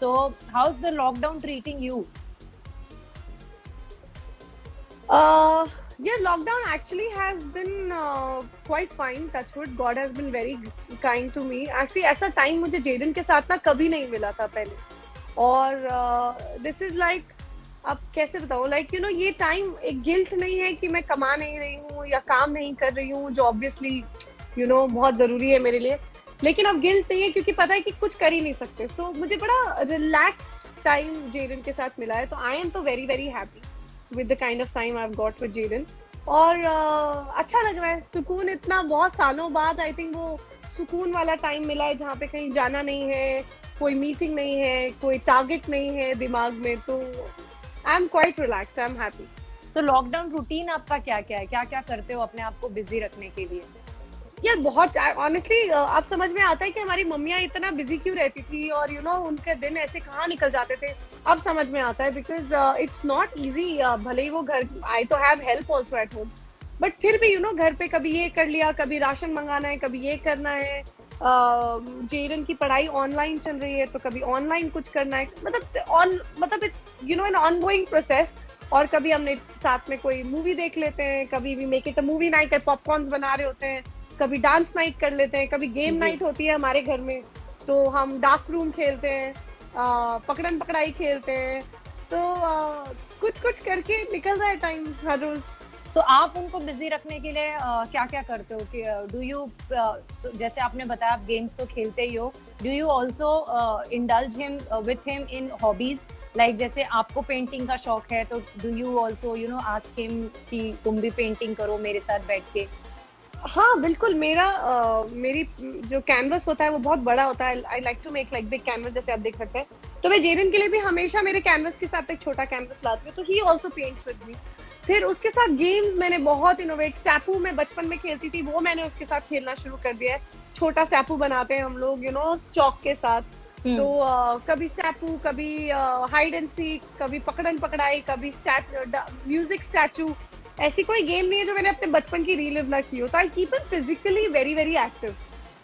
So how's the lockdown treating you? Yeah, lockdown actually has been quite fine. Touchwood, God has been very kind to me. Actually, ऐसा time मुझे Jadon के साथ ना कभी नहीं मिला था पहले. और this is like, अब कैसे बताऊँ, like you know, ये time एक guilt नहीं है कि मैं कमा नहीं रही हूँ या काम नहीं कर रही हूँ, जो obviously you know बहुत जरूरी है मेरे लिए. लेकिन अब गिल्ट नहीं है क्योंकि पता है कि कुछ कर ही नहीं सकते. सो मुझे बड़ा रिलैक्स्ड टाइम जेडन के साथ मिला है, तो आई एम तो very very happy with the kind of time I have got with Jaden. और अच्छा लग रहा है, सुकून. इतना बहुत सालों बाद आई थिंक वो सुकून वाला टाइम मिला है जहाँ पे कहीं जाना नहीं है, कोई मीटिंग नहीं है, कोई टारगेट नहीं है दिमाग में. तो I am quite relaxed, I am happy. तो लॉकडाउन रूटीन आपका क्या क्या है, क्या क्या करते हो अपने आप को बिजी रखने के लिए? यार बहुत ऑनेस्टली अब समझ में आता है कि हमारी मम्मियाँ इतना बिजी क्यों रहती थी, और यू नो उनके दिन ऐसे कहाँ निकल जाते थे. अब समझ में आता है बिकॉज इट्स नॉट इजी. भले ही वो घर, आई तो have help also at home, but फिर भी यू नो घर पे कभी ये कर लिया, कभी राशन मंगाना है, कभी ये करना है. जेरन की पढ़ाई ऑनलाइन चल रही है तो कभी ऑनलाइन कुछ करना है. मतलब it's you know an ongoing process. और कभी हमने साथ में कोई मूवी देख लेते हैं, कभी भी make it a movie night, popcorns बना रहे होते हैं, कभी डांस नाइट कर लेते हैं, कभी गेम नाइट होती है हमारे घर में तो हम डार्क रूम खेलते हैं, पकड़न पकड़ाई खेलते हैं. तो कुछ कुछ करके निकल रहा है टाइम हर रोज. तो आप उनको बिजी रखने के लिए क्या क्या करते हो कि डू यू जैसे आपने बताया आप गेम्स तो खेलते ही हो, do you also indulge him with him in hobbies, like जैसे आपको पेंटिंग का शौक है तो do you also you know ask him कि तुम भी पेंटिंग करो मेरे साथ बैठ के? हाँ बिल्कुल. मेरी जो कैनवस होता है वो बहुत बड़ा होता है. I like to make like big canvas, जैसे आप देख सकते हैं. तो मैं जेरन के लिए भी हमेशा मेरे कैनवस के साथ एक छोटा कैनवस लाती हूँ, तो he also paints with me. फिर उसके साथ गेम्स मैंने बहुत इनोवेट. स्टैपू मैं बचपन में खेलती थी, वो मैंने उसके साथ खेलना शुरू कर दिया है. छोटा स्टैपू बनाते हैं हम लोग यू नो चौक के साथ. तो कभी स्टैपू, कभी हाइड एंड सीक, कभी पकड़न पकड़ाई, कभी म्यूजिक स्टैचू. ऐसी कोई गेम नहीं है जो मैंने अपने बचपन की रीलिव ना की हो. तो I keep it physically very very active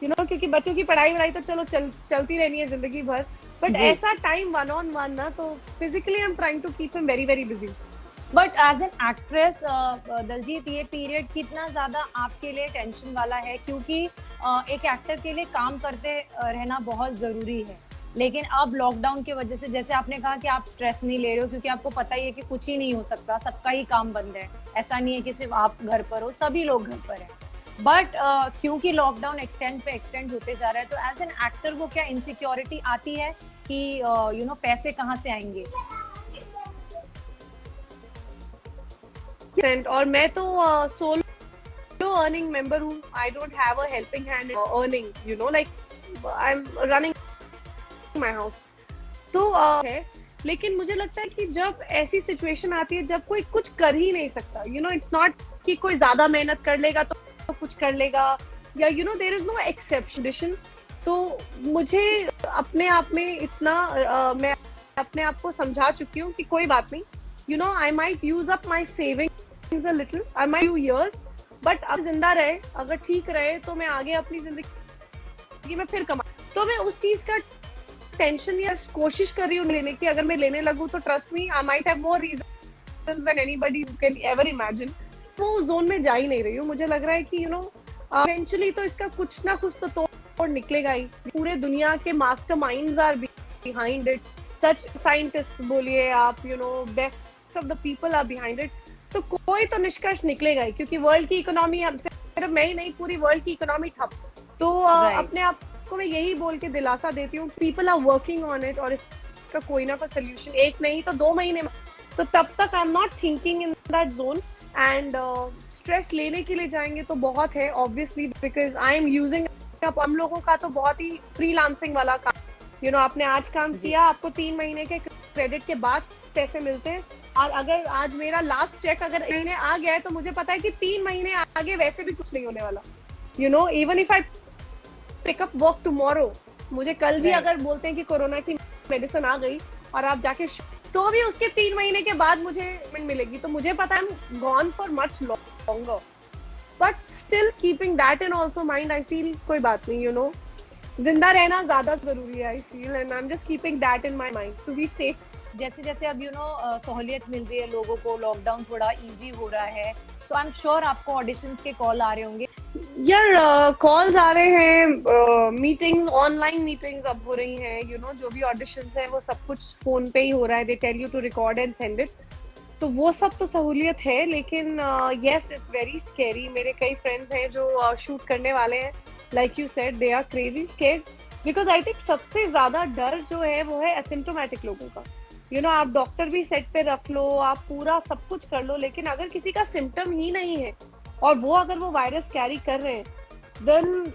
you know, क्योंकि बच्चों की पढ़ाई वढ़ाई तो चलो चलती रहनी है जिंदगी भर, बट ऐसा टाइम वन ऑन वन ना, तो physically I am trying to keep him very very busy. But as an actress Daljeet, ये पीरियड कितना ज्यादा आपके लिए टेंशन वाला है, क्योंकि एक एक्टर के लिए काम करते रहना बहुत जरूरी है, लेकिन अब लॉकडाउन की वजह से जैसे आपने कहा कि आप स्ट्रेस नहीं ले रहे हो क्योंकि आपको पता ही है कि कुछ ही नहीं हो सकता, सबका ही काम बंद है. ऐसा नहीं है कि सिर्फ आप घर पर हो, सभी लोग घर पर हैं. बट क्योंकि लॉकडाउन एक्सटेंड होते जा रहा है, तो एज एन एक्टर वो क्या इनसिक्योरिटी आती है कि यू नो पैसे कहाँ से आएंगे? और मैं तो सोलो अर्निंग मेंबर हूँ. I don't have a helping hand earning you know, like I am running my house. तो है. लेकिन मुझे लगता है कि जब ऐसी सिचुएशन आती है जब कोई कुछ कर ही नहीं सकता, यू नो इट्स नॉट कि कोई ज्यादा मेहनत कर लेगा तो कुछ कर लेगा, या you know there is no exception. तो मुझे अपने आप में इतना मैं अपने आप को समझा चुकी हूँ कि कोई बात नहीं, you know I might use up my savings a little, I might few years, but अब जिंदा रहे, अगर ठीक रहे तो मैं आगे अपनी जिंदगी में फिर कमा. तो मैं उस चीज का टेंशन या कोशिश कर रही हूँ लेने की. अगर मैं लेने लगूँ तो trust me I might have more reasons then anybody can ever imagine. वो जोन में जा ही नहीं रही हूँ. मुझे लग रहा है कि यू नो इवेंचुअली तो इसका कुछ ना कुछ तो तोड़ निकलेगा ही. पूरे दुनिया के मास्टरमाइंड्स आर बिहाइंड इट. सच साइंटिस्ट बोलिए आप, you know best of the people are behind it. तो कोई तो निष्कर्ष निकलेगा ही, क्योंकि वर्ल्ड की इकोनॉमी, हमसे सिर्फ मैं ही नहीं, पूरी वर्ल्ड की इकोनॉमी ठप. तो अपने आप को मैं यही बोल के दिलासा देती हूँ, people are working on it, और इसका कोई ना कोई सोल्यूशन, एक नहीं तो 2 महीने में. तो तब तक आई am not thinking in that zone. And stress लेने के लिए जाएंगे तो बहुत है obviously, because I am using. हम लोगों का तो बहुत ही फ्रीलांसिंग वाला काम, यू नो आपने आज काम किया, आपको 3 महीने के क्रेडिट के बाद पैसे मिलते हैं. और अगर आज मेरा लास्ट चेक अगर महीने आ गया है तो मुझे पता है कि 3 महीने आगे वैसे भी कुछ नहीं होने वाला. You know even if I pick up work tomorrow, मुझे कल भी अगर बोलते हैं कि कोरोना की मेडिसिन आ गई और आप जाके, तो भी उसके 3 महीने के बाद मुझे मिलेगी. तो मुझे पता है gone for much longer, but still keeping that in also mind, I feel कोई बात नहीं, यू नो जिंदा रहना ज्यादा जरूरी है, I feel, and I am just keeping that in my mind to be safe. जैसे जैसे अब सहूलियत मिल रही है लोगों को, लॉकडाउन थोड़ा इजी हो रहा है, सो आई एम श्योर आपको ऑडिशंस के कॉल आ रहे होंगे। यार कॉल्स आ रहे हैं, मीटिंग्स, ऑनलाइन मीटिंग्स अब हो रही हैं, जो भी ऑडिशंस हैं वो सब कुछ फोन पे ही हो रहा है, they tell you to record and send it. तो वो सब तो सहूलियत है, लेकिन यस इट्स वेरी स्कैरी। मेरे कई फ्रेंड्स हैं जो शूट करने वाले हैं, like you said they are crazy scared, because I think सबसे ज्यादा डर जो है वो है एसिम्प्टोमेटिक लोगों का। आप डॉक्टर भी सेट पे रख लो, आप पूरा सब कुछ कर लो, लेकिन अगर किसी का सिम्टम ही नहीं है और अगर वो वायरस कैरी कर रहे हैं, देन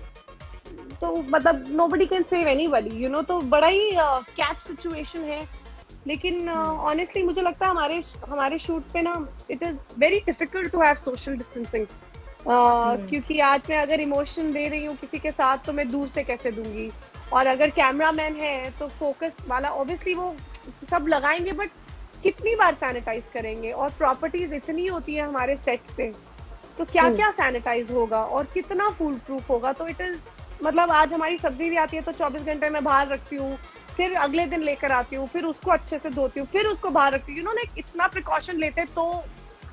तो मतलब नोबडी कैन सेव एनीबॉडी, तो बड़ा ही कैच सिचुएशन है। लेकिन ऑनेस्टली मुझे लगता है हमारे शूट पे ना it is very difficult to have social distancing, क्योंकि आज मैं अगर इमोशन दे रही हूँ किसी के साथ तो मैं दूर से कैसे दूंगी, और अगर कैमरामैन है तो फोकस वाला ऑब्वियसली वो सब लगाएंगे, बट कितनी बार सैनिटाइज करेंगे, और प्रॉपर्टीज इतनी होती है हमारे सेट पे, तो क्या क्या सैनिटाइज होगा और कितना फूल प्रूफ होगा। तो इट इज मतलब आज हमारी सब्जी भी आती है तो 24 घंटे में बाहर रखती हूँ, फिर अगले दिन लेकर आती हूँ, फिर उसको अच्छे से धोती हूँ, फिर उसको बाहर रखती हूँ, लाइक इतना प्रिकॉशन लेते तो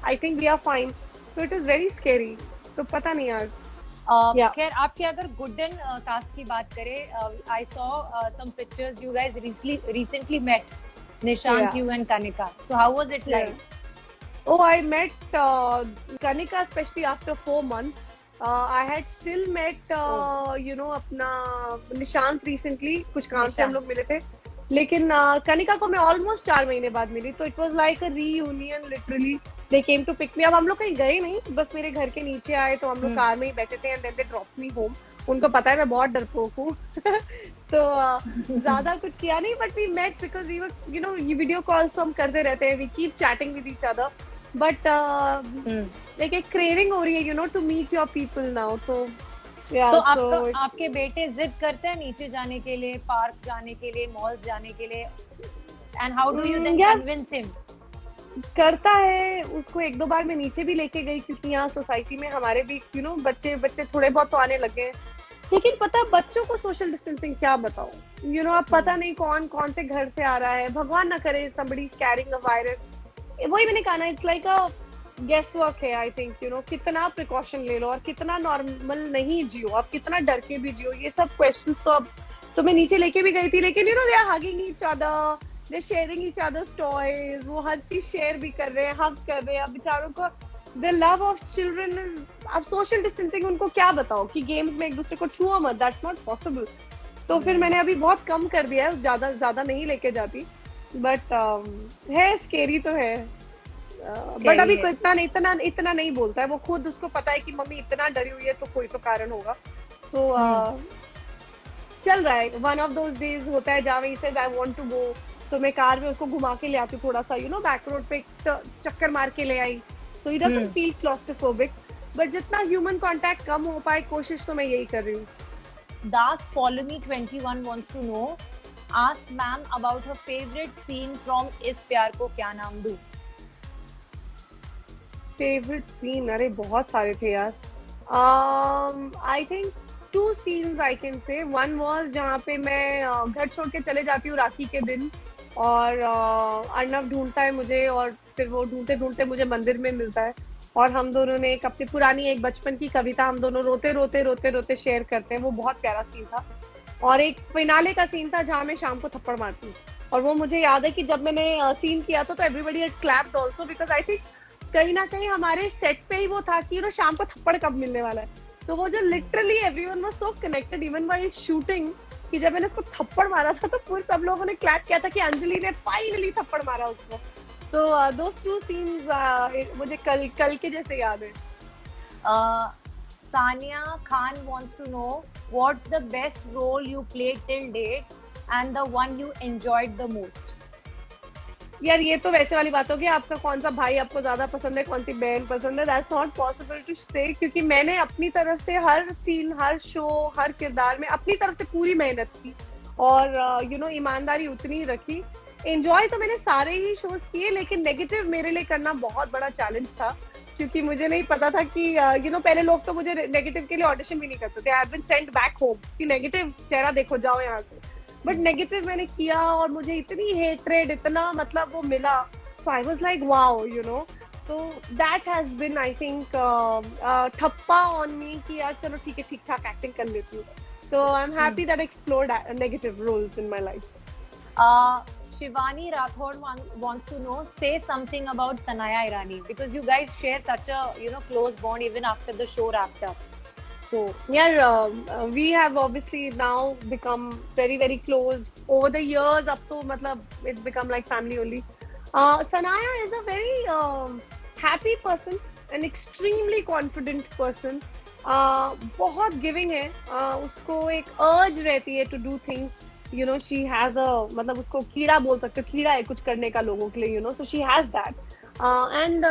I think we are fine. तो इट इज वेरी स्केरी। तो पता नहीं यार। खैर आपके अगर गुडन कास्ट की बात करें, I saw some pictures, you guys recently met, Nishant, you and Kanika. So how was it like? Oh, I met Kanika especially after 4 months. I had still met अपना निशांत recently, कुछ काम से हम लोग मिले थे, लेकिन कनिका को मैं ऑलमोस्ट 4 महीने बाद मिली, तो it was like a reunion literally. They came to pick me. अब हम लोग कहीं गए नहीं, बस मेरे घर के नीचे आए, तो हम लोग कार में ही बैठे थे, and then they drop me home. उनको पता है मैं बहुत डरपोक हूँ तो ज्यादा कुछ किया नहीं, but we met because we were ये वीडियो कॉल्स हम करते रहते हैं, we keep chatting with each other, but like एक क्रेविंग हो रही है to meet your people now. तो आपके बेटे जिद करते हैं नीचे जाने के लिए, पार्क जाने के लिए, मॉल्स जाने के लिए, and how do you then convince him? करता है, उसको 1-2 बार मैं नीचे भी लेके गई, क्योंकि यहाँ सोसाइटी में हमारे भी बच्चे थोड़े बहुत तो आने लगे हैं, लेकिन पता बच्चों को सोशल डिस्टेंसिंग क्या बताओ, आप पता नहीं कौन से घर से आ रहा है, भगवान ना करे somebody is carrying a virus। वही मैंने कहा ना, it's like a guess work है। आई थिंक कितना प्रिकॉशन ले लो और कितना नॉर्मल नहीं जियो, आप कितना डर के भी जियो, ये सब क्वेश्चंस तो अब तो मैं नीचे लेके भी गई थी, लेकिन they are hugging each other, they sharing each others toys, वो हर चीज शेयर भी कर रहे हैं, हग कर रहे हैं। अब बेचारों को the love of children is, अब सोशल डिस्टेंसिंग उनको क्या बताओ कि गेम्स में एक दूसरे को छुओ मत, दैट्स नॉट पॉसिबल। तो फिर मैंने अभी बहुत कम कर दिया है, ज्यादा नहीं लेके जाती, बट है स्केरी तो है, बट अभी कोई इतना नहीं बोलता है, वो खुद उसको पता है कि मम्मी इतना डरी हुई है तो कोई तो कारण होगा। तो चल रहा है। वन ऑफ दोज डेज होता है जहाँ he says I want to go, तो मैं कार में उसको घुमा के ले आती हूँ, थोड़ा सा बैक रोड पे चक्कर मार के ले आई, so he doesn't feel claustrophobic. But जितना ह्यूमन कांटेक्ट कम हो पाए, कोशिश तो मैं यही कर रही हूँ। Das Polumi 21 wants to know, ask ma'am about her favorite scene from इस प्यार को क्या नाम दूं? फेवरेट सीन, अरे बहुत सारे थे यार। I think 2 scenes I can say. One was जहाँ पे मैं घर छोड़ के चले जाती हूँ राखी के दिन, और अर्नव ढूंढता है मुझे, और फिर वो ढूंढते ढूंढते मुझे मंदिर में मिलता है, और हम दोनों ने एक अपनी पुरानी एक बचपन की कविता हम दोनों रोते रोते शेयर करते हैं। वो बहुत प्यारा सीन था। और एक फिनाले का सीन था जहाँ मैं शाम को थप्पड़ मारती हूँ, और वो मुझे याद है कि जब मैंने सीन किया तो everybody had clapped also, because I think कहीं ना कहीं हमारे सेट पे ही वो था कि शाम को थप्पड़ कब मिलने वाला है। तो वो जो literally everyone was so connected even while shooting, कि जब मैंने उसको थप्पड़ मारा था तो पूरे सब लोगों ने क्लैप किया था कि अंजलि ने फाइनली थप्पड़ मारा उसको। तो दोस 2 सीन्स मुझे कल के जैसे याद है। Sania Khan wants to know, what's the best role you played till date and the one you enjoyed the most? यार ये तो वैसे वाली बात होगी, आपका कौन सा भाई आपको ज्यादा पसंद है, कौन सी बहन पसंद है, दैट्स नॉट पॉसिबल टू से, क्योंकि मैंने अपनी तरफ से हर सीन, हर शो, हर किरदार में अपनी तरफ से पूरी मेहनत की, और ईमानदारी उतनी रखी। एंजॉय तो मैंने सारे ही शोज किए, लेकिन नेगेटिव मेरे लिए करना बहुत बड़ा चैलेंज था, क्योंकि मुझे नहीं पता था कि पहले लोग तो मुझे नेगेटिव के लिए ऑडिशन भी नहीं करते थे। I have been sent back home कि नेगेटिव चेहरा देखो, जाओ यहाँ से। बट नेगेटिव मैंने किया और मुझे इतनी हेट्रेड, इतना मतलब वो मिला, so I was like wow, तो that has been I think ठप्पा ऑन मी कि यार चलो ठीक है, ठीक ठाक एक्टिंग कर लेती हूँ। So I'm happy that I explored negative roles in my life. Shivani Rathod wants to know, say something about Sanaya Irani, because you guys share such a close bond even after the show wrapped up. So Yeah, we have obviously now become very very close over the years. Up to matlab it's become like family only. Sanaya is a very happy person, an extremely confident person. बहुत giving है, उसको एक urge रहती है to do things, she has a, मतलब उसको कीड़ा बोल सकते हो, कीड़ा है कुछ करने का लोगों के लिए, so she has that and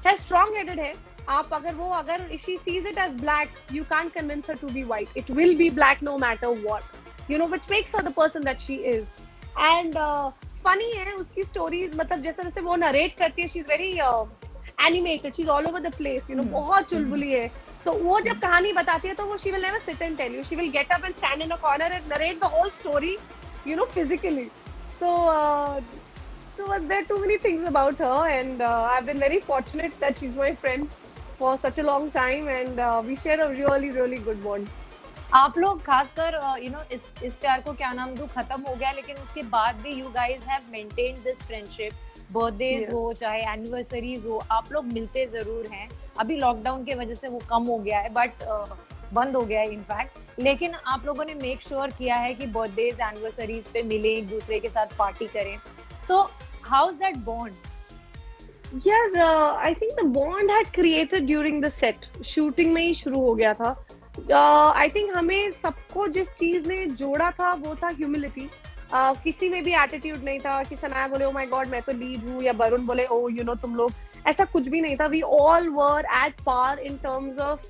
है स्ट्रॉन्ग हेडेड है। आप अगर she sees it as black, you can't convince her to be white, it will be black no matter what, which makes her the person that she is. And funny है उसकी stories, मतलब जैसे जैसे वो narrate करती है, she is very animated, she is all over the place, बहुत चुलबुली है। तो वो जब कहानी बताती है तो वो she will never sit and tell you, she will get up and stand in a corner and narrate the whole story, physically. So there are too many things about her, and I've been very fortunate that she's my friend for such a long time, and we share a really really good bond. आप लोग खासकर इस प्यार को क्या नाम दूं खत्म हो गया, लेकिन उसके बाद भी you guys have maintained this friendship. Birthdays हो चाहे एनिवर्सरीज हो, आप लोग मिलते जरूर हैं। अभी लॉकडाउन की वजह से वो कम हो गया है, बट बंद हो गया है इनफैक्ट, लेकिन आप लोगों ने मेक श्योर किया है कि बर्थडेज एनिवर्सरीज पे मिले, एक दूसरे के साथ पार्टी करें। So how is that bond? Yeah, I think the bond had created during the set. Shooting में ही शुरू हो गया था। I think हमें सबको जिस चीज ने जोड़ा था वो था ह्यूमिलिटी। किसी में भी एटीट्यूड नहीं था कि सनाया बोले ओ माय गॉड मैं तो लीड हूँ, या वरुण बोले ओ तुम लोग, ऐसा कुछ भी नहीं था। We all were at par in terms of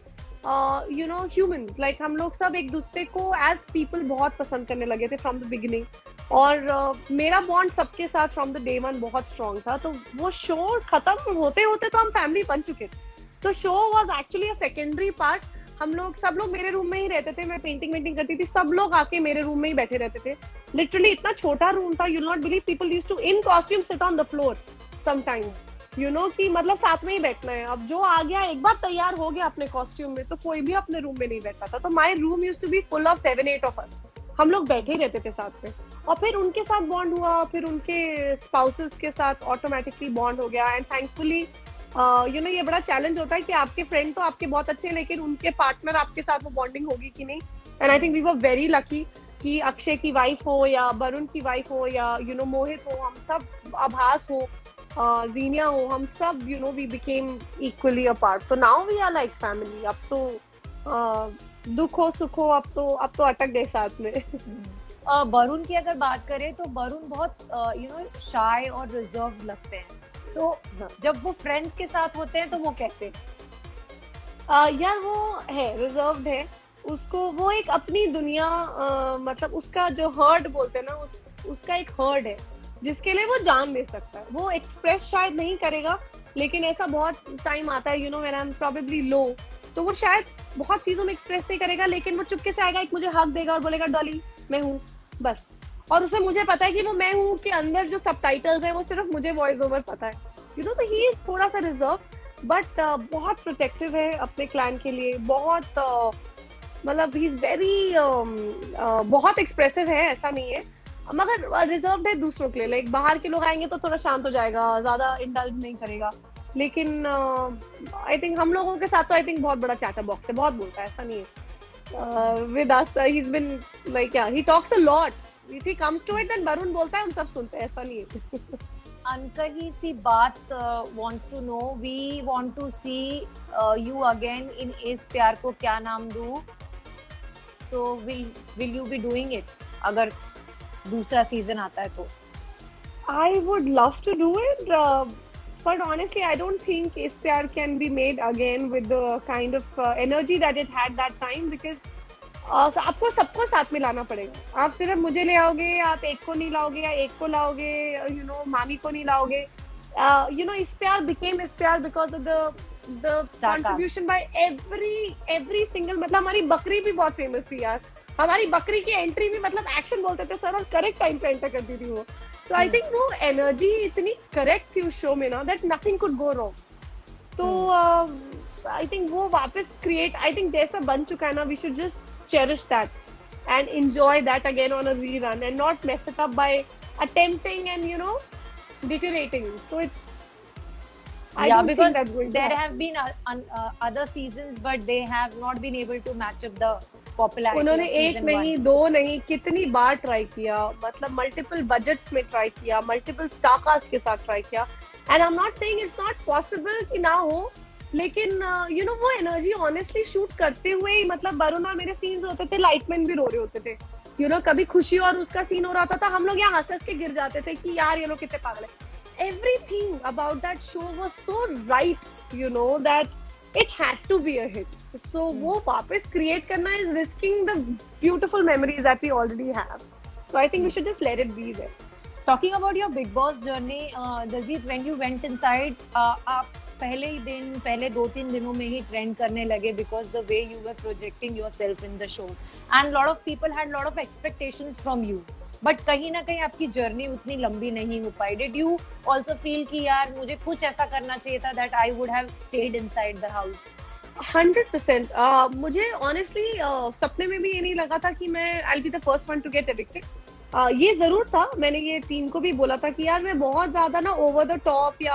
humans, like हम लोग सब एक दूसरे को एज पीपल बहुत पसंद करने लगे थे फ्रॉम द बिगिनिंग। और मेरा बॉन्ड सबके साथ फ्रॉम द डे वन बहुत स्ट्रॉन्ग था। तो वो शो खत्म होते होते तो हम फैमिली बन चुके थे। तो show was actually a secondary part. सब लोग मेरे रूम में ही रहते थे, मैं पेंटिंग करती थी, सब लोग आके मेरे रूम में ही बैठे रहते थे। लिटरली इतना छोटा रूम था, you not believe, people used to in costume sit on the floor sometimes, कि मतलब साथ में ही बैठना है। अब जो आ गया एक बार तैयार हो गया अपने कॉस्ट्यूम में, तो कोई भी अपने रूम में नहीं बैठता था। तो my room used to be full of 7-8 of us, हम लोग बैठे ही रहते थे साथ में। और फिर उनके साथ बॉन्ड हुआ, फिर उनके स्पाउसेस के साथ ऑटोमेटिकली बॉन्ड हो गया। एंड थैंकफुली ये बड़ा चैलेंज होता है कि आपके फ्रेंड तो आपके बहुत अच्छे हैं, लेकिन उनके पार्टनर आपके साथ वो बॉन्डिंग होगी कि नहीं। And I think we were very lucky कि अक्षय की वाइफ हो या वरुण की वाइफ हो या मोहित हो, हम सब, आभास हो, जीनिया हो, हम सब we became equally a part. तो now we are like family. अब तो दुख हो सुख हो, अब तो अटक गए साथ में। वरुण की अगर बात करें तो वरुण बहुत शाय और रिजर्व लगते हैं, तो जब वो फ्रेंड्स के साथ होते हैं तो वो कैसे? यार वो है, रिजर्व्ड है, उसको वो एक अपनी दुनिया, मतलब उसका जो हर्ड बोलते हैं ना, उसका एक हर्ड है जिसके लिए वो जान दे सकता है। वो एक्सप्रेस शायद नहीं करेगा, लेकिन ऐसा बहुत टाइम आता है व्हेन आई एम प्रोबेबली लो, तो वो शायद बहुत चीजों में एक्सप्रेस नहीं करेगा, लेकिन वो चुपके से आएगा, एक मुझे हक देगा और बोलेगा डॉली मैं हूँ, बस। और उसमें मुझे पता है कि वो मैं हूँ के अंदर जो सबटाइटल्स हैं वो सिर्फ मुझे वॉइस ओवर पता है, तो ही इज थोड़ा सा रिजर्व, बट बहुत प्रोटेक्टिव है अपने क्लैन के लिए, बहुत मतलब ही इज वेरी बहुत एक्सप्रेसिव है, ऐसा नहीं है, मगर रिजर्व है दूसरों के लिए। लाइक बाहर के लोग आएंगे तो थोड़ा शांत हो जाएगा, ज्यादा इंडल्ज नहीं करेगा, लेकिन आई थिंक हम लोगों के साथ तो आई थिंक बहुत बड़ा चैटर बॉक्स है, बहुत बोलता है, ऐसा नहीं है। with us he's been like, yeah, he talks a lot, if he comes to it then Varun बोलता है, हम सब सुनते हैं, ऐसा नहीं है। अनकही सी बात wants to know, we want to see you again in इस प्यार को क्या नाम दूं, so will you be doing it अगर दूसरा सीजन आता है तो? I would love to do it, but honestly I don't think इस प्यार can be made again with the kind of energy that it had that time, because आपको सबको साथ में लाना पड़ेगा। आप सिर्फ मुझे ले आओगे, आप एक को नहीं लाओगे, या एक को लाओगे, मामी को नहीं लाओगे। इस प्यार became इस प्यार because of the the Star contribution by every single, मतलब हमारी बकरी भी बहुत फेमस थी यार, हमारी बकरी की एंट्री भी मतलब एक्शन बोलते थे सर और करेक्ट टाइम पे एंटर करती थी वो। तो आई थिंक वो एनर्जी इतनी करेक्ट थी उस शो में ना, that nothing could go wrong. तो आई थिंक वो वापस क्रिएट, आई थिंक जैसा बन चुका है ना, we should just cherish that and enjoy that again on a rerun and not mess it up by attempting and deteriorating. So it's, I Yeah, don't because think that's going to there happen. have been other seasons, but they have not been able to match up the popularity उन्होंने of एक season नहीं, 1. दो नहीं, कितनी बार try किया, मतलब multiple budgets में try किया, मल्टीपल स्टारकास्ट के साथ ट्राई किया, and I am not saying it's not possible कि ना हो, लेकिन वो एनर्जी ऑनेस्टली शूट करते हुए ही, मतलब वरुण और मेरे सीन्स होते थे, लाइटमैन भी रो रहे होते थे, कभी खुशी और उसका सीन हो रहा था, हम लोग यहाँ हंस के गिर जाते थे कि यार ये लोग कितने पागल है। Everything about that show was so right, that it had to be a hit. So वो वापस क्रिएट करना is risking the beautiful memories that we already have. So I think we should just let it be there. Talking about your Big Boss journey, Daljit, when you went inside, आप पहले ही दिन, पहले 2-3 दिनों में ही trend करने लगे because the way you were projecting yourself in the show, and lot of people had lot of expectations from you. But कहीं ना कहीं आपकी जर्नी उतनी लंबी नहीं हो पाई. Did you also feel कि यार मुझे कुछ ऐसा करना चाहिए था that I would have stayed inside the house? 100%. मुझे ऑनेस्टली सपने में भी ये नहीं लगा था कि मैं I be the first one to get evicted. ये जरूर था, मैंने ये टीम को भी बोला था कि यार मैं बहुत ज्यादा ना ओवर द टॉप या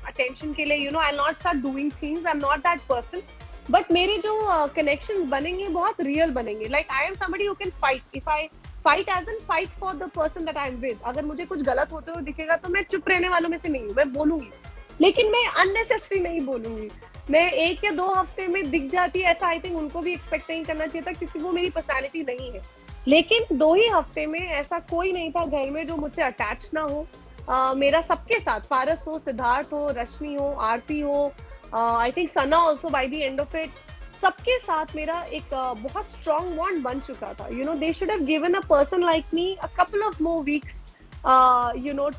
अटेंशन के लिए I not start doing things, I am not that person, but मेरे जो कनेक्शंस बनेंगे बहुत रियल बनेंगे। Like I am somebody who can fight, if I fight as an fight for the person that I am with. अगर मुझे कुछ गलत होते हुए दिखेगा तो मैं चुप रहने वालों में से नहीं हूँ, मैं बोलूंगी, लेकिन मैं अननेसेसरी नहीं बोलूंगी। मैं 1 या 2 हफ्ते में दिख जाती है ऐसा आई थिंक उनको भी एक्सपेक्ट नहीं करना चाहिए था, क्योंकि वो मेरी पर्सनैलिटी नहीं है। लेकिन 2 ही हफ्ते में ऐसा कोई नहीं था घर में जो मुझसे अटैच ना हो। मेरा सबके साथ, पारस हो, सिद्धार्थ हो, रश्मि हो, आरती हो, I think Sana also by the end of it, सबके साथ मेरा एक बहुत स्ट्रॉन्ग बॉन्ड बन चुका था। They should have given a person like me a couple of more weeks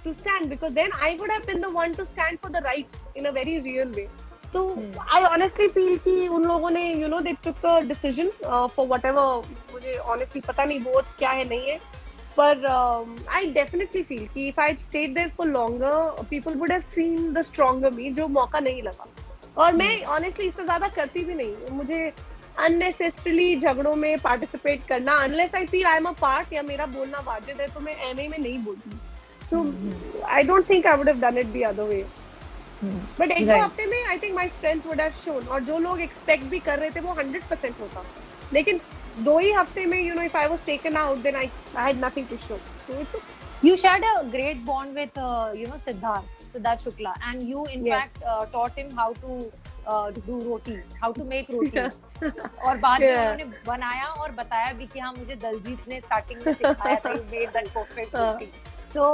to stand, because then I would have been the one to stand for the right in a very real way. So I honestly feel कि उन लोगों ने they took a decision for whatever, मुझे honestly पता नहीं votes क्या है नहीं है, पर I definitely feel कि if I had stayed there for longer, people would have seen the stronger me, जो मौका नहीं लगा। और मैं honestly इससे ज्यादा करती भी नहीं, मुझे unnecessarily झगड़ों में पार्टिसिपेट करना, unless I feel I am a part या मेरा बोलना वाजिब है, तो मैं एमए में नहीं बोलती। So I don't think I would have done it the other way. But 1-2 हफ्ते में I think my strength would have shown, और जो लोग expect भी कर रहे थे वो 100% होता, लेकिन 2 ही हफ्ते में if I was taken out, then I had nothing to show. So it's okay. You shared a great bond with Siddharth Shukla, and you in fact taught him how to do roti, how to make roti. और बाद में उन्होंने बनाया और बताया भी कि हाँ मुझे दलजीत ने स्टार्टिंग में सिखाया था, you made that perfect roti. So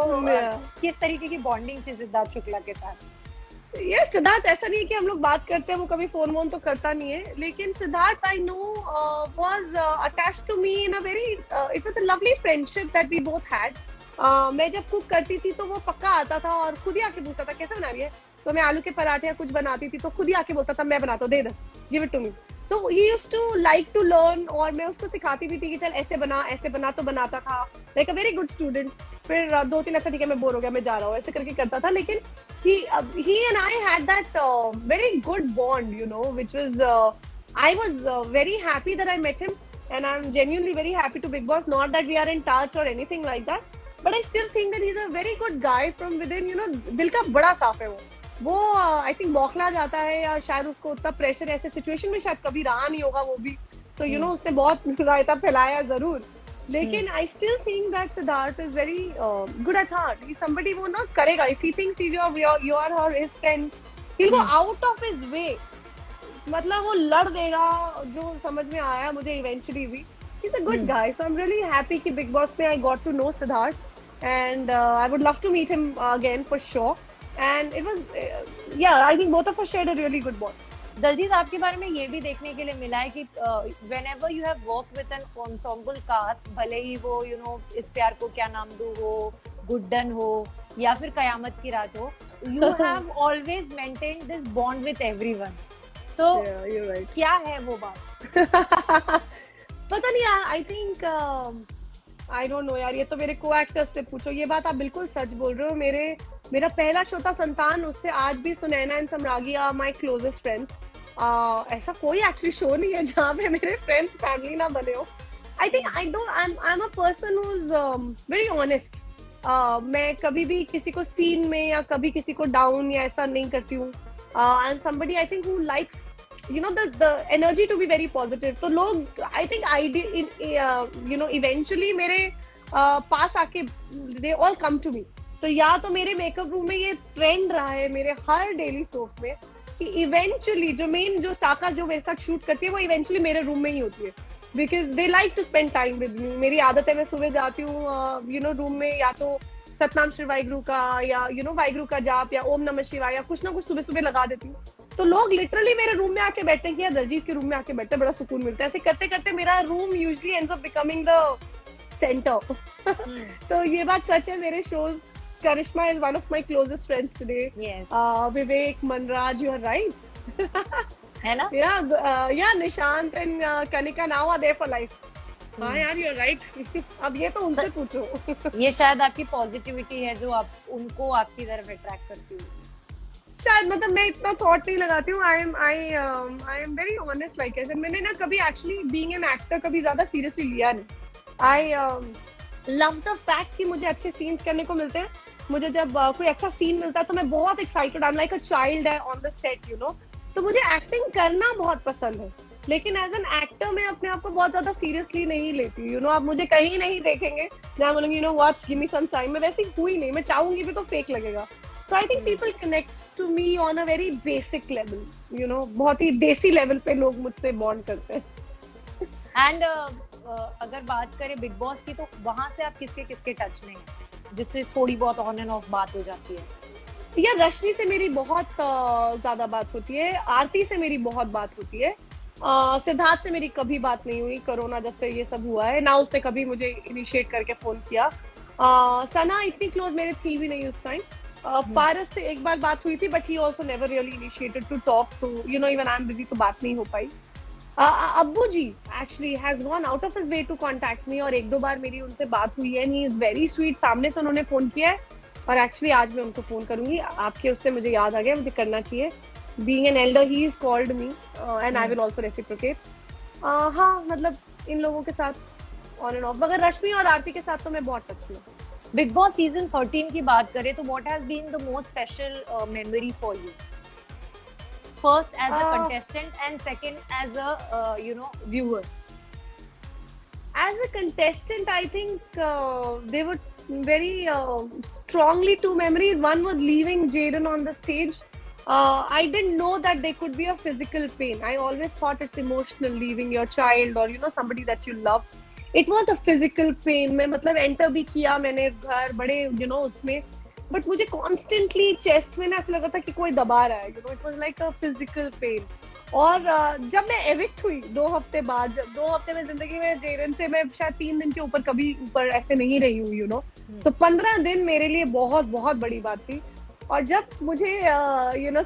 किस तरीके की बॉन्डिंग थी सिद्धार्थ शुक्ला के साथ? ये सिद्धार्थ ऐसा नहीं है कि हम लोग बात करते हैं, वो कभी फोन वोन तो करता नहीं है, लेकिन Siddharth I know was attached to me in a very, it was a lovely friendship that we both had. मैं जब कुक करती थी तो वो पक्का आता था और खुद ही आके पूछता था कैसे बना रही है, तो मैं आलू के पराठे या कुछ बनाती थी तो खुद ही आके बोलता था मैं बनाता हूँ, दे दे, गिव इट टू मी। तो he used to like to learn, और मैं उसको सिखाती भी थी कि चल ऐसे बना, तो बनाता था, like a very good student. फिर 2-3 ऐसा ठीक है मैं बोर हो गया मैं जा रहा हूँ, ऐसे करके करता था, लेकिन he and I had that very good bond, which was I was very happy that I met him, and I'm genuinely very happy to Big Boss. Not that we are in touch or anything like that, but I still think that he's a very good guy from within. दिल का बड़ा साफ है वो I think बौखला जाता है, या शायद उसको उतना प्रेशर ऐसे सिचुएशन में शायद कभी रहा नहीं होगा वो भी, तो उसने बहुत रायता फैलाया जरूर, लेकिन I still think that Siddharth is very good at heart. He's somebody वो ना करेगा, if he thinks you are her his friend, he'll go out of his way, मतलब वो लड़ देगा, जो समझ में आया मुझे eventually भी। He's a good guy, so I'm really happy कि Big Boss में I got to know Siddharth, and I would love to meet him again for sure. And it was I think both of us shared a really good bond. Daljit, आपके बारे में ये भी देखने के लिए मिला है कि whenever you have worked with an ensemble cast, भले ही वो इस प्यार को क्या नाम दूं हो, गुड्डन हो, या फिर कयामत की रात हो, you have always maintained this bond with everyone. So you're right. क्या है वो बात? पता नहीं यार, I think I don't know यार, ये तो मेरे को एक्टर्स से पूछो। ये बात आप बिल्कुल सच बोल रहे हो। मेरा पहला शो था संतान, उससे आज भी Sunaina and Samragi are my closest friends. ऐसा कोई एक्चुअली शो नहीं है जहाँ पे मेरे फ्रेंड्स फैमिली ना बने हो। I think I am a person who is very honest. मैं कभी भी किसी को सीन में या कभी किसी को डाउन या ऐसा नहीं करती हूँ। आई am somebody I think who likes the energy to be very positive. तो लोग I think eventually मेरे पास आके they all come to me. तो या तो मेरे मेकअप रूम में ये ट्रेंड रहा है मेरे हर डेली सोप में कि इवेंचुअली जो स्टाका जो मेरे साथ शूट करती है वो इवेंचुअली मेरे रूम में ही होती है, because they like to spend time with me. मेरी आदत है मैं सुबह जाती हूँ रूम में, या तो सतनाम श्री वाहिगुरु का या वाहिगुरु का जाप या ओम नमः शिवाय या कुछ ना कुछ सुबह सुबह लगा देती हूँ। तो लोग लिटरली मेरे रूम में आके बैठते हैं कि यार दलजीत के रूम में आके बैठते, बड़ा सुकून मिलता है। ऐसे करते करते मेरा room usually ends up becoming the centre. तो ये बात सच है। मेरे shows, Karishma is one of my closest friends today. Vivek, Manraj, you are right, है ना? या Nishant and Kanika now are there for life. हाँ यार, यू आर राइट। अब ये तो उनसे पूछो। ये शायद आपकी पॉजिटिविटी है जो आप उनको आपकी तरफ अट्रैक्ट करती है। शायद, मतलब मैं इतना थॉट नहीं लगाती हूँ। आई एम वेरी ऑनेस्ट लाइक ऐसे। मैंने ना कभी एक्चुअली बीइंग एन एक्टर कभी ज्यादा सीरियसली लिया नहीं। आई लव द फैक्ट कि मुझे अच्छे सीन्स करने को मिलते हैं। मुझे जब कोई अच्छा सीन मिलता है तो मैं बहुत excited, I am like a child on the set, तो मुझे एक्टिंग करना बहुत पसंद है। लेकिन एज एन एक्टर मैं अपने आप को बहुत ज्यादा सीरियसली नहीं लेती। आप मुझे कहीं नहीं देखेंगे जहाँ बोलूंगी what's give me some time. मैं वैसी हुई नहीं, मैं चाहूंगी भी तो फेक लगेगा। So I think people connect to me on a very basic level, बहुत ही देसी लेवल पे लोग मुझसे बॉन्ड करते हैं। एंड अगर बात करें बिग बॉस की, तो वहां से आप किसके किसके टच में हैं जिससे थोड़ी बहुत ऑन एंड ऑफ बात हो जाती है? या रश्मि से मेरी बहुत ज्यादा बात होती है, आरती से मेरी बहुत बात होती है, सिद्धार्थ से मेरी कभी बात नहीं हुई। कोरोना जब से ये सब हुआ है ना, उसने कभी मुझे इनिशिएट करके फोन किया। सना इतनी क्लोज मेरे थी भी नहीं उस टाइम। पारस से एक बार बात हुई थी, but he also never really initiated to talk to even I am busy, तो बात नहीं हो पाई। अब्बू जी actually has gone out of his way to contact me, और एक दो बार मेरी उनसे बात हुई है। ही इज वेरी स्वीट, सामने से उन्होंने फोन किया है, और एक्चुअली आज मैं उनको फोन करूंगी। आपके उससे मुझे याद आ गया, मुझे करना चाहिए। Being an elder he is called me and I will also reciprocate. हाँ, मतलब इन लोगों के साथ ऑन एंड ऑफ, मगर रश्मि और आरती के साथ तो मैं बहुत टच में हूँ। बिग बॉस सीजन 13 की बात करें तो what has been the most special memory for you? First as a contestant and second as a viewer. As a contestant, I think they were very strongly two memories. One was leaving Jaden on the stage. I didn't know that there could be a physical pain. I always thought it's emotional leaving your child or somebody that you love. It was a physical pain. मैं मतलब enter भी किया मैंने घर बड़े उसमें, but मुझे constantly chest में ना ऐसा लगा था कि कोई दबा रहा है। It was like a physical pain. और जब मैं एविक्ट हुई 2 हफ्ते बाद, जब 2 हफ्ते में जिंदगी में जेरन से मैं शायद 3 दिन के ऊपर कभी ऊपर ऐसे नहीं रही हूँ तो 15 दिन मेरे लिए बहुत बहुत बड़ी बात थी। और जब मुझे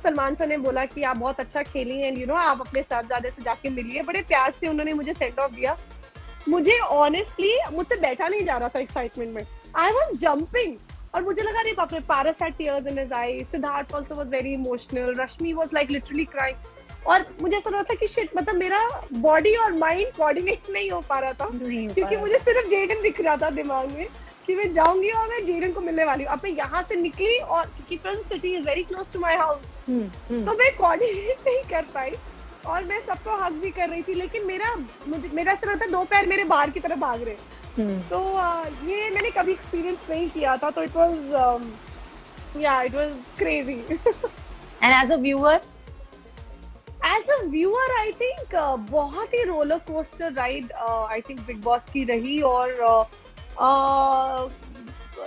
सलमान सर ने बोला कि आप बहुत अच्छा खेली एंड आप अपने साहबजादे से जाके मिलिए, बड़े प्यार से उन्होंने मुझे सेंड ऑफ दिया। मुझे ऑनेस्टली मुझसे बैठा नहीं जा रहा था एक्साइटमेंट में। आई वाज जंपिंग, और मुझे लगा अरे बाप रे, Paras had tears in his eyes, Siddharth also was very emotional, Rashmi was like literally crying. और मुझे ऐसा लगा था कि शिट, मतलब मेरा बॉडी और माइंड कोऑर्डिनेट नहीं हो पा रहा था, क्योंकि मुझे सिर्फ जेडन दिख रहा था दिमाग में कि मैं जाऊंगी और मैं जेडन को मिलने वाली हूँ। अब मैं यहाँ से निकली, और क्योंकि film city is very close to my house, तो मैं कोऑर्डिनेट नहीं कर पाई, और मैं सबको हक भी कर रही थी, लेकिन मेरा ऐसा लगता है 2 पैर मेरे बाहर की तरफ भाग रहे। तो ये मैंने कभी एक्सपीरियंस नहीं किया था, तो it was crazy. And as a viewer? As a viewer I think बहुत ही roller coaster ride I think Bigg Boss की रही। और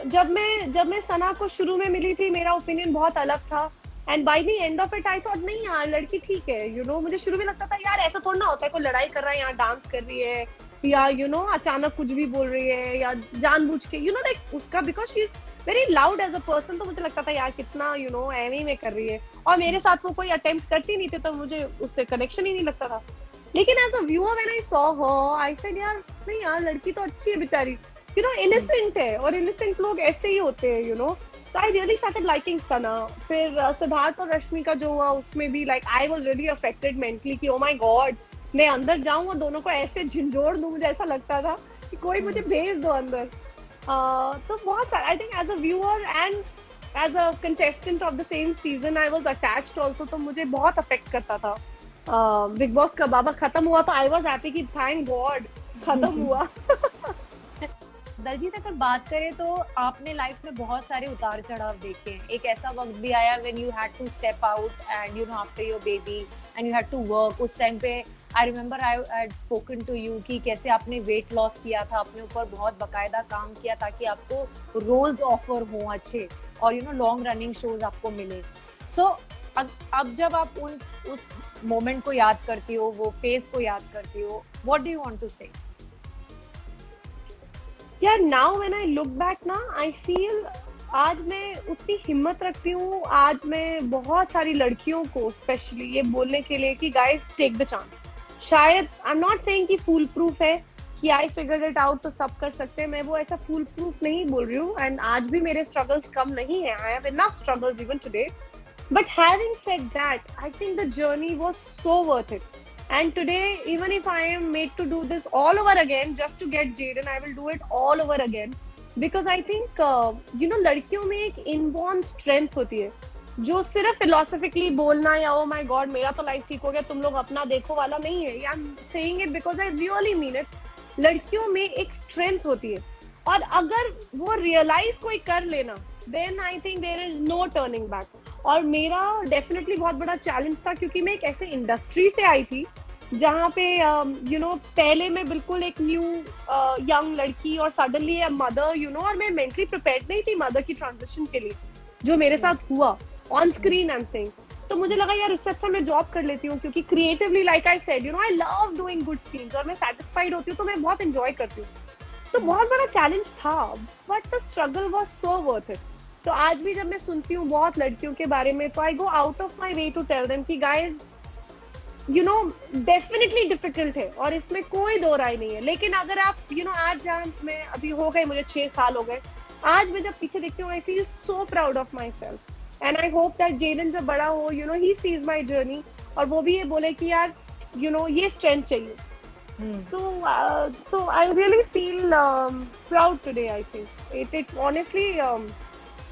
जब मैं सना को शुरू में मिली थी, मेरा ओपिनियन बहुत अलग था, and by the end of it I thought नहीं यार, लड़की ठीक है। मुझे शुरू में लगता था यार ऐसा थोड़ा ना होता है, कोई लड़ाई कर रहा है, यहाँ डांस कर रही है, या अचानक कुछ भी बोल रही है, या जानबूझ के लाइक उसका, because she is very loud as a person, तो मुझे लगता था यार कितना एवे में कर रही है, और मेरे साथ वो कोई अटेम्प्ट करती नहीं थी, तो मुझे उससे कनेक्शन ही नहीं लगता था। लेकिन as a viewer when I saw her, I said यार नहीं यार, लड़की तो अच्छी है बेचारी, इनोसेंट है, और इनोसेंट लोग ऐसे ही होते हैं, So I really started liking Sana. फिर सिद्धार्थ और रश्मि का जो हुआ उसमें भी like I was really affected mentally कि oh my god, मैं अंदर जाऊं और दोनों को ऐसे झिंझोड़ दूं, मुझे ऐसा लगता था कि कोई मुझे भेज दो अंदर। तो बहुत सारा I think as a viewer and as a contestant of the same season I was attached also, तो मुझे बहुत अफेक्ट करता था। बिग बॉस का बाबा खत्म हुआ तो I was happy कि thank God खत्म हुआ। दलजीत, अगर बात करें तो आपने लाइफ में बहुत सारे उतार चढ़ाव देखे हैं। एक ऐसा वक्त भी आया when you had to step out and after your baby and you had to work. उस टाइम पे I remember I had spoken to you कि कैसे आपने वेट लॉस किया था, अपने ऊपर बहुत बकायदा काम किया ताकि आपको रोल्स ऑफर हो अच्छे और लॉन्ग रनिंग शोज आपको मिले। सो अब जब आप उस मोमेंट को याद करती हो, वो फेज को याद करती हो, what do you want to say? यार now when I look back ना, आई फील आज मैं उतनी हिम्मत रखती हूँ, आज मैं बहुत सारी लड़कियों को स्पेशली ये बोलने के लिए कि गाइस टेक द चांस। शायद आई एम नॉट सेइंग कि फूल प्रूफ है कि आई फिगर्ड इट आउट तो सब कर सकते हैं, मैं वो ऐसा फूल प्रूफ नहीं बोल रही हूँ, एंड आज भी मेरे स्ट्रगल्स कम नहीं है, I have enough struggles even today, but having said that I think the journey was so worth it. And today, even if I am made to do this all over again just to get Jaden, I will do it all over again because I think लड़कियों में एक inborn strength होती है जो सिर्फ philosophically बोलना या oh my God मेरा तो लाइफ ठीक हो गया तुम लोग अपना देखो वाला नहीं है। I am saying it because I really mean it. लड़कियों में एक स्ट्रेंथ होती है और अगर वो रियलाइज कोई कर लेना then I think there is no turning back. और मेरा डेफिनेटली बहुत बड़ा चैलेंज था क्योंकि मैं एक ऐसे इंडस्ट्री से आई थी जहाँ पे पहले मैं बिल्कुल एक न्यू यंग लड़की और सडनली अ मदर और मैं मेंटली प्रिपेयर्ड नहीं थी मदर की ट्रांजिशन के लिए जो मेरे साथ हुआ on screen I am saying. तो मुझे लगा यार इससे अच्छा मैं जॉब कर लेती हूँ क्योंकि creatively like I said I love doing good scenes और मैं सेटिस्फाइड होती हूँ तो मैं बहुत एंजॉय करती हूँ। तो बहुत बड़ा चैलेंज था but the struggle was so worth it. तो आज भी जब मैं सुनती हूँ बहुत लड़कियों के बारे में तो I go out of my way to tell them कि गाइज डेफिनेटली डिफिकल्ट है और इसमें कोई दो राय नहीं है। लेकिन अगर आप आज जहाँ मैं अभी हो गए मुझे 6 साल हो गए, आज मैं जब पीछे देखती हूँ I feel so proud of myself and I hope that Jaden जब बड़ा हो ही सीज माई जर्नी और वो भी ये बोले कि यार ये स्ट्रेंथ चाहिए। So I really feel proud today. I think it honestly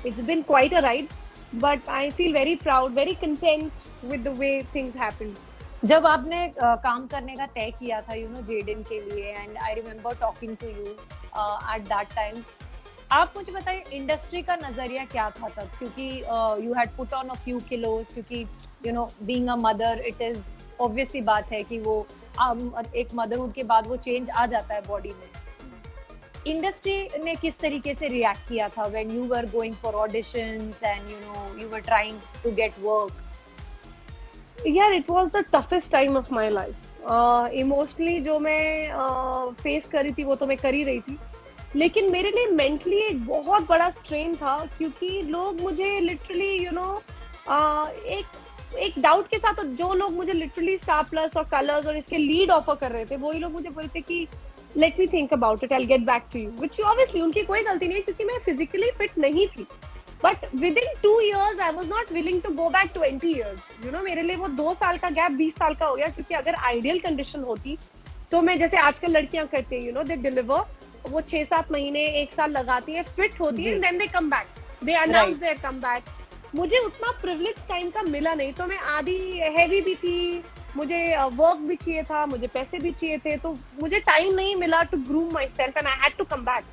it's been quite a ride, but I feel very proud, very content with the way things happened. जब आपने काम करने का तय किया था जेडन के लिए and I remember talking to you at that time, आप मुझे बताइए इंडस्ट्री का नजरिया क्या था तब? क्योंकि you had put on a few kilos, क्योंकि being a mother it is obvious सी बात है कि वो एक मदरहुड के बाद वो चेंज आ जाता है बॉडी में। इंडस्ट्री ने किस तरीके से रिएक्ट किया था when you were going for auditions and you were trying to get work? यार it was the toughest time of my life. Emotionally जो मैं फेस कर रही थी वो तो मैं कर ही रही थी, लेकिन मेरे लिए मेंटली एक बहुत बड़ा स्ट्रेन था क्योंकि लोग मुझे लिटरली एक डाउट के साथ जो लोग मुझे लिटरली स्टार प्लस और कलर्स और इसके लीड ऑफर कर रहे थे वही लोग मुझे बोलते कि let me think about it, I will get back to you, which obviously उनकी कोई गलती नहीं है क्योंकि मैं फिजिकली फिट नहीं थी। But within 2 years I was not willing to go back 20 years। मेरे लिए वो 2 साल का गैप 20 साल का हो गया क्योंकि अगर आइडियल कंडीशन होती तो मैं जैसे आजकल लड़कियां करती हैं दे डिलीवर, वो 6-7 महीने 1 साल लगाती है, फिट होती है, then they come back, they announce their come back. मुझे उतना प्रिविलेज टाइम का मिला नहीं, तो मैं आधी हैवी भी थी, मुझे वर्क भी चाहिए था, मुझे पैसे भी चाहिए थे, तो मुझे टाइम नहीं मिला to groom myself and I had to come back.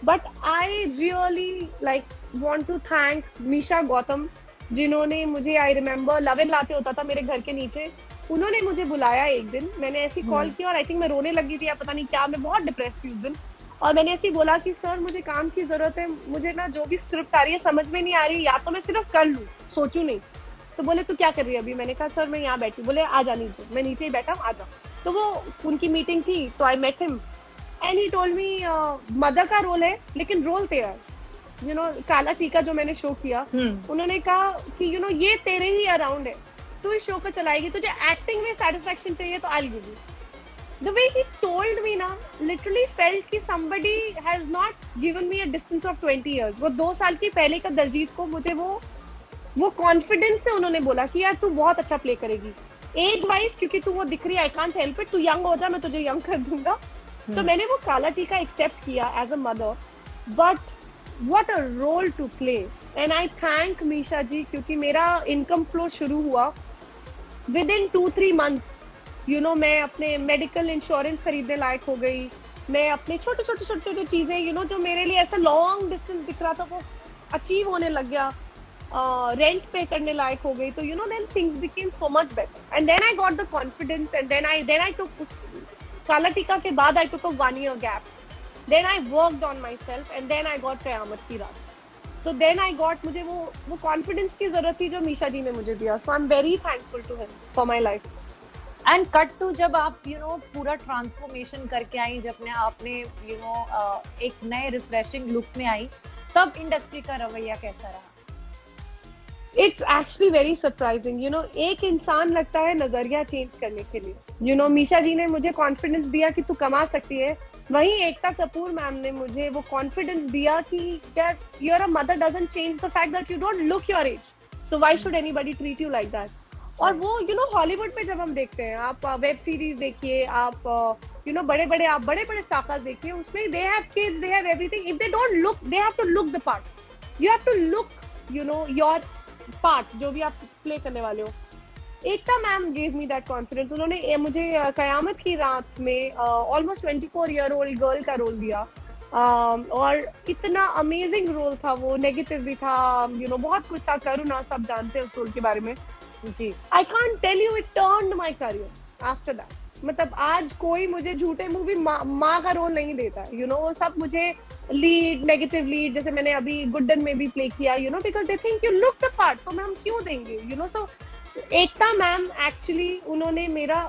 But I really want to thank Misha Gautam जिन्होंने मुझे आई रिमेम्बर लव एंड लाते होता था मेरे घर के नीचे, उन्होंने मुझे बुलाया एक दिन, मैंने ऐसी कॉल की और आई थिंक मैं रोने लगी थी या पता नहीं क्या, मैं बहुत डिप्रेस थी उस दिन, और मैंने ऐसे ही बोला कि सर मुझे काम की जरूरत है, मुझे ना जो भी स्क्रिप्ट आ रही है समझ में नहीं आ रही, या तो मैं सिर्फ कर लूँ सोचू नहीं। तो बोले तू क्या कर रही है अभी? मैंने कहा सर मैं यहाँ बैठी। बोले आ जा नीचे। मैं नीचे ही बैठा, आ जा। तो वो उनकी मीटिंग थी तो I met him and he told me mother का रोल है लेकिन रोल तेरा है, यू नो काला टीका जो मैंने शो किया, उन्होंने कहा कि यू नो ये तेरे ही अराउंड है, तू इस शो को चलाएगी, तुझे एक्टिंग में सेटिस्फेक्शन चाहिए तो I give you. The way he told me ना, literally felt कि somebody has not given me a distance of 20 years. वो 2 साल की पहले का दलजीत को मुझे वो कॉन्फिडेंस से उन्होंने बोला कि यार तू बहुत अच्छा प्ले करेगी, एज वाइज क्योंकि तू वो दिख रही है, आई कांट हेल्प इट, तू यंग हो जा, मैं तुझे यंग कर दूंगा। तो मैंने वो काला टीका एक्सेप्ट किया as a mother, but what a role to play. And I thank Misha ji, क्योंकि मेरा इनकम फ्लो शुरू हुआ within 2-3 months। You know मैं अपने मेडिकल इंश्योरेंस खरीदने लायक हो गई, मैं अपने छोटे चीजें यू नो जो मेरे लिए ऐसा लॉन्ग डिस्टेंस दिख रहा था वो अचीव होने लग गया, रेंट पे करने लायक हो गई। तो you know then things became so much better and then I got the confidence and then I took Kala Teeka के बाद I took a 1 year gap, then I worked on myself and then I got Qayamat Ki Raat. तो then I got, मुझे वो confidence की जरूरत थी जो मीशा जी ने मुझे दिया। So I am very thankful to him for my life. And cut to जब आप यू नो पूरा ट्रांसफॉर्मेशन करके आई, जब आपने यू नो एक नए रिफ्रेशिंग लुक में आई, तब इंडस्ट्री का रवैया कैसा रहा? It's actually very surprising. You know एक इंसान लगता है नजरिया चेंज करने के लिए। यू नो मीशा जी ने मुझे कॉन्फिडेंस दिया कि तू कमा सकती है, वहीं एकता कपूर मैम ने मुझे वो कॉन्फिडेंस दिया कि your a mother doesn't change the fact that you don't look your age, so why should anybody treat you like that. और वो यू नो हॉलीवुड में जब हम देखते हैं, आप वेब सीरीज देखिए, आप यू नो बड़े बड़े स्टार्स देखिए, उसमें they have kids, they have everything, if they don't look, they have to look the part, you have to look you know your part जो भी आप प्ले करने वाले हो। Ekta ma'am gave me that confidence. उन्होंने मुझे कयामत की रात में ऑलमोस्ट 24 year old गर्ल का रोल दिया, और इतना अमेजिंग रोल था वो, नेगेटिव भी था, यू नो बहुत कुछ था, करुणा सब जानते हैं उस रोल के बारे में जी। I can't tell you, it turned my career after that. मतलब आज कोई मुझे झूठे मूवी माँ का रोल नहीं देता, यू नो वो सब मुझे लीड, नेगेटिव लीड, जैसे मैंने अभी गुड्डन में भी प्ले किया, you know because they think you look the part, तो हम क्यों देंगे, you know. So Ekta ma'am actually उन्होंने मेरा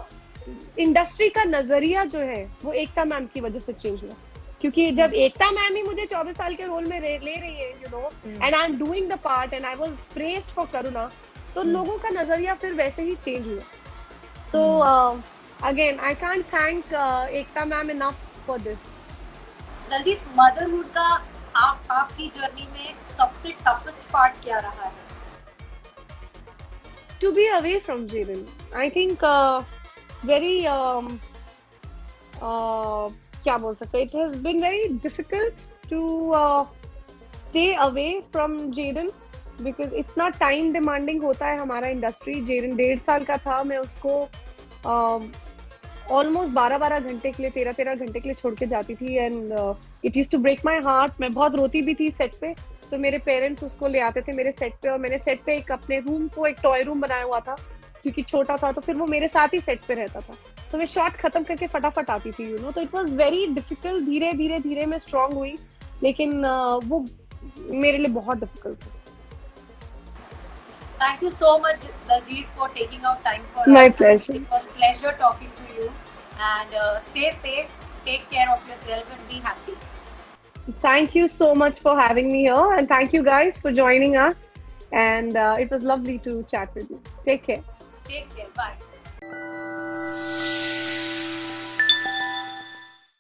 इंडस्ट्री का नजरिया जो है वो एकता मैम की वजह से चेंज हुआ, क्योंकि जब एकता मैम ही मुझे 24 साल के रोल में ले रही है, you know, and I am doing the part and I was praised for Karuna, तो लोगों का नजरिया फिर वैसे ही चेंज हुआ। So again I can't thank Ekta ma'am enough for this. Daljeet, motherhood का आपकी जर्नी में सबसे टफेस्ट पार्ट क्या रहा है? To be away from Jaden, I think very क्या बोल सकते हैं, it has been very difficult to stay away from Jaden because इतना टाइम डिमांडिंग होता है हमारा इंडस्ट्री। Jaden 1.5 साल का था, मैं उसको ऑलमोस्ट 12 घंटे के लिए, 13 घंटे के लिए छोड़ के जाती थी, and it used to break my heart. मैं बहुत रोती भी थी सेट पे, तो मेरे पेरेंट्स उसको ले आते थे मेरे सेट पे, और मैंने सेट पे एक अपने रूम को एक टॉय रूम बनाया हुआ था क्योंकि छोटा था, तो फिर वो मेरे साथ ही सेट पे रहता था, तो मैं शॉट खत्म करके फटाफट आती थी, यू नो। तो इट वाज वेरी डिफिकल्ट। धीरे धीरे मैं स्ट्रांग हुई, लेकिन वो मेरे लिए बहुत डिफिकल्ट था। Thank you so much, Daljit, for taking out time for us. My pleasure. It was pleasure talking to you, and stay safe, take care of yourself, and be happy. Thank you so much for having me here, and thank you guys for joining us, and it was lovely to chat with you. Take care. Take care. Bye.